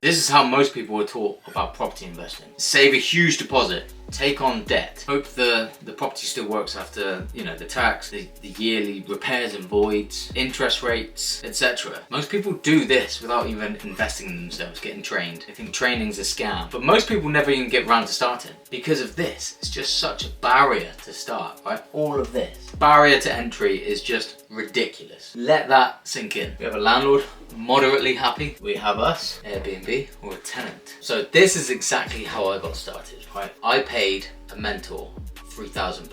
This is how most people are taught about property investing. Save a huge deposit, take on debt, hope the property still works after, the tax, the yearly repairs and voids, interest rates, etc. Most people do this without even investing in themselves, getting trained. They think training's a scam. But most people never even get around to starting because of this. It's just such a barrier to start, right? All of this. Barrier to entry is just ridiculous. Let that sink in. We have a landlord, moderately happy. We have us, Airbnb, or a tenant. So this is exactly how I got started, right? I paid a mentor £3,000.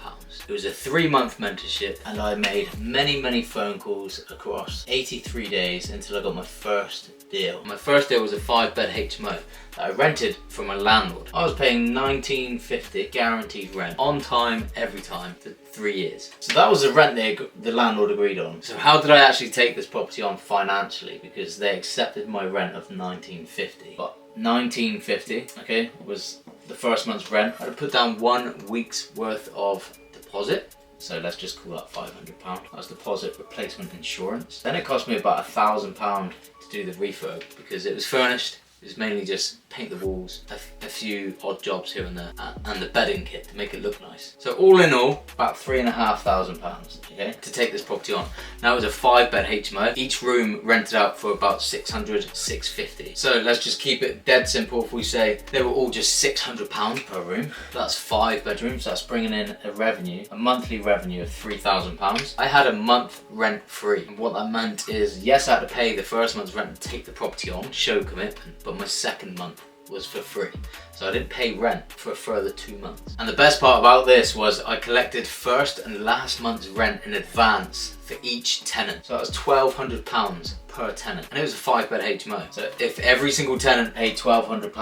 It was a 3-month mentorship and I made many phone calls across 83 days until I got my first deal. My first deal was a 5-bed HMO that I rented from a landlord. I was paying £19.50 guaranteed rent on time, every time for 3 years. So that was the rent the landlord agreed on. So how did I actually take this property on financially? Because they accepted my rent of £19.50. But £19.50, okay, was the first month's rent. I had to put down 1 week's worth of deposit. So let's just call that £500. That was deposit replacement insurance. Then it cost me about £1,000 to do the refurb because it was furnished. It was mainly just paint the walls, a few odd jobs here and there, and the bedding kit to make it look nice. So all in all, about £3,500, okay, to take this property on. Now it was a 5-bed HMO. Each room rented out for about £600, £650. So let's just keep it dead simple. If we say they were all just £600 per room, that's 5 bedrooms. That's bringing in a monthly revenue of £3,000. I had a month rent free. And what that meant is, yes, I had to pay the first month's rent to take the property on, show commitment, but my second month was for free. So I didn't pay rent for a further 2 months. And the best part about this was I collected first and last month's rent in advance for each tenant. So that was £1,200 per tenant. And it was a 5-bed HMO. So if every single tenant paid £1,200,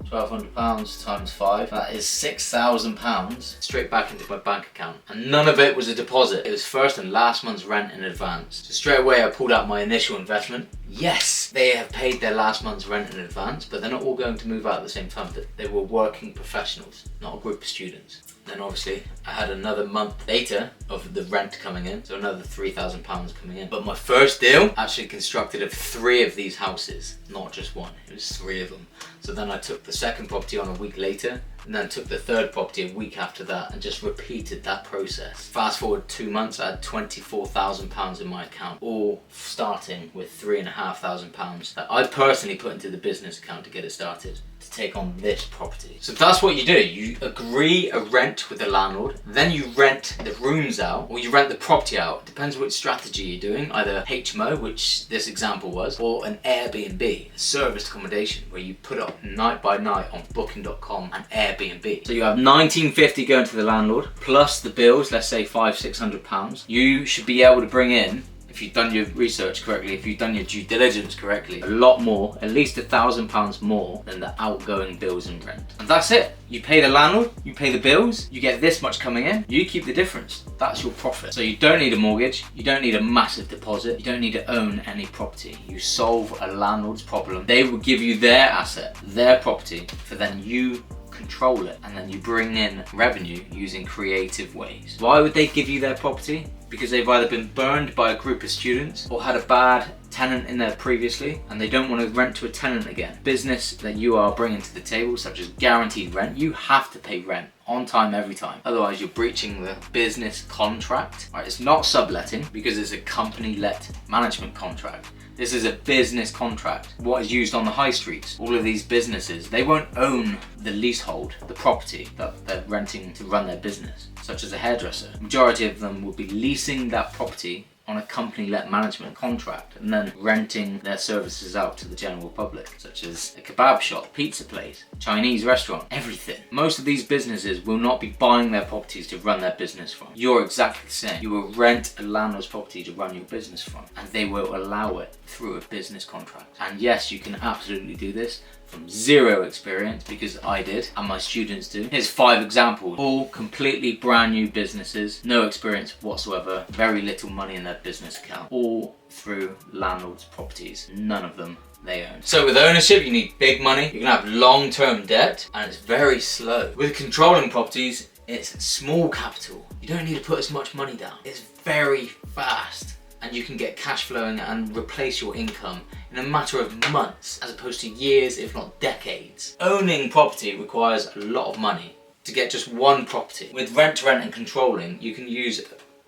£1,200 times 5, that is £6,000 straight back into my bank account. And none of it was a deposit. It was first and last month's rent in advance. So straight away I pulled out my initial investment. Yes, they have paid their last month's rent in advance, but they're not all going to move out at the same time. They were working professionals, not a group of students. Then obviously I had another month later of the rent coming in, so another £3,000 coming in. But my first deal actually constructed of 3 of these houses, not just one, it was 3 of them. So then I took the second property on a week later, and then took the third property a week after that, and just repeated that process. Fast forward 2 months, I had £24,000 in my account, all starting with £3,500 that I personally put into the business account to get it started, to take on this property. So that's what you do. You agree a rent with the landlord, then you rent the rooms out, or you rent the property out. It depends which strategy you're doing, either HMO, which this example was, or an Airbnb, a serviced accommodation, where you put it up night by night on booking.com and Airbnb. So you have £19.50 going to the landlord, plus the bills, let's say £500-600. You should be able to bring in, if you've done your research correctly, if you've done your due diligence correctly, a lot more, at least £1,000 more than the outgoing bills and rent. And that's it. You pay the landlord, you pay the bills, you get this much coming in, you keep the difference. That's your profit. So you don't need a mortgage, you don't need a massive deposit, you don't need to own any property. You solve a landlord's problem. They will give you their asset, their property, for then you control it, and then you bring in revenue using creative ways. Why would they give you their property? Because they've either been burned by a group of students or had a bad tenant in there previously and they don't want to rent to a tenant again. Business that you are bringing to the table, such as guaranteed rent, you have to pay rent on time every time. Otherwise you're breaching the business contract. Right, it's not subletting because it's a company-let management contract. This is a business contract. What is used on the high streets, all of these businesses, they won't own the leasehold, the property that they're renting to run their business, such as a hairdresser. Majority of them will be leasing that property on a company-let management contract and then renting their services out to the general public, such as a kebab shop, pizza place, Chinese restaurant, everything. Most of these businesses will not be buying their properties to run their business from. You're exactly the same. You will rent a landlord's property to run your business from, and they will allow it through a business contract. And yes, you can absolutely do this from zero experience, because I did and my students do. Here's 5 examples, all completely brand new businesses, no experience whatsoever, very little money in their business account, all through landlords' properties, none of them they own. So with ownership, you need big money, you can have long-term debt, and it's very slow. With controlling properties, it's small capital. You don't need to put as much money down. It's very fast. and you can get cash flowing and replace your income in a matter of months as opposed to years, if not decades. Owning property requires a lot of money to get just one property. With rent to rent and controlling, you can use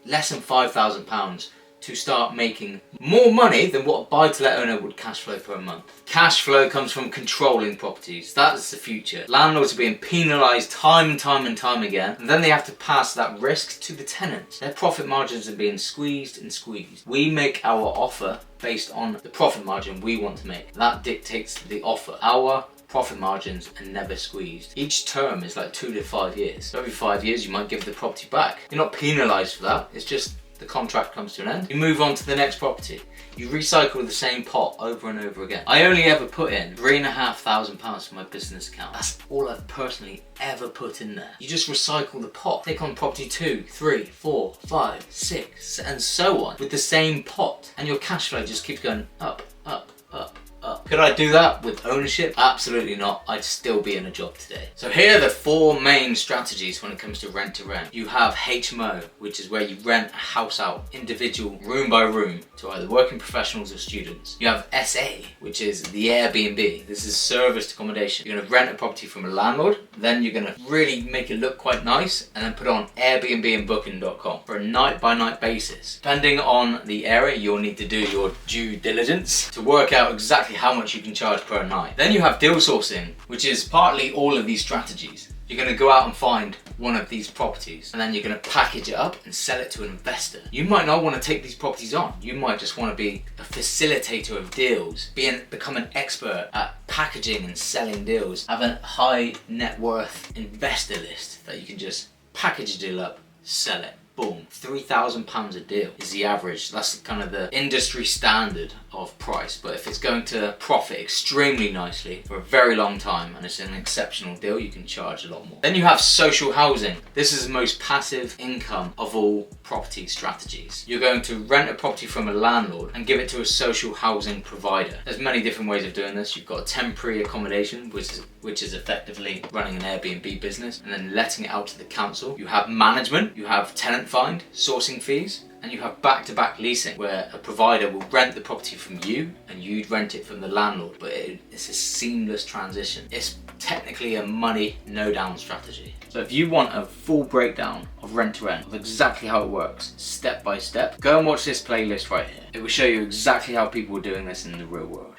less than £5,000 to start making more money than what a buy-to-let owner would cash flow per month. Cash flow comes from controlling properties. That is the future. Landlords are being penalised time and time again, and then they have to pass that risk to the tenants. Their profit margins are being squeezed and squeezed. We make our offer based on the profit margin we want to make. That dictates the offer. Our profit margins are never squeezed. Each term is like 2 to 5 years. So every 5 years you might give the property back. You're not penalised for that. It's just the contract comes to an end. You move on to the next property. You recycle the same pot over and over again. I only ever put in £3,500 for my business account. That's all I've personally ever put in there. You just recycle the pot. Take on property 2, 3, 4, 5, 6, and so on with the same pot. And your cash flow just keeps going up, up, up. Could I do that with ownership? Absolutely not. I'd still be in a job today. So here are the 4 main strategies when it comes to rent to rent. You have HMO, which is where you rent a house out, individual, room by room, to either working professionals or students. You have SA, which is the Airbnb. This is serviced accommodation. You're gonna rent a property from a landlord, then you're gonna really make it look quite nice, and then put on Airbnb and Booking.com for a night by night basis. Depending on the area, you'll need to do your due diligence to work out exactly how much you can charge per night. Then you have deal sourcing, which is partly all of these strategies. You're going to go out and find one of these properties, and then you're going to package it up and sell it to an investor. You might not want to take these properties on. You might just want to be a facilitator of deals, become an expert at packaging and selling deals, have a high net worth investor list that you can just package a deal up, sell it. Boom, £3,000 a deal is the average. That's kind of the industry standard of price. But if it's going to profit extremely nicely for a very long time and it's an exceptional deal, you can charge a lot more. Then you have social housing. This is the most passive income of all property strategies. You're going to rent a property from a landlord and give it to a social housing provider. There's many different ways of doing this. You've got a temporary accommodation, which is effectively running an Airbnb business and then letting it out to the council. You have management, you have tenant find, sourcing fees, and you have back-to-back leasing, where a provider will rent the property from you and you'd rent it from the landlord, but it's a seamless transition. It's technically a money no-down strategy. So if you want a full breakdown of rent to rent, of exactly how it works, step by step, go and watch this playlist right here. It will show you exactly how people are doing this in the real world.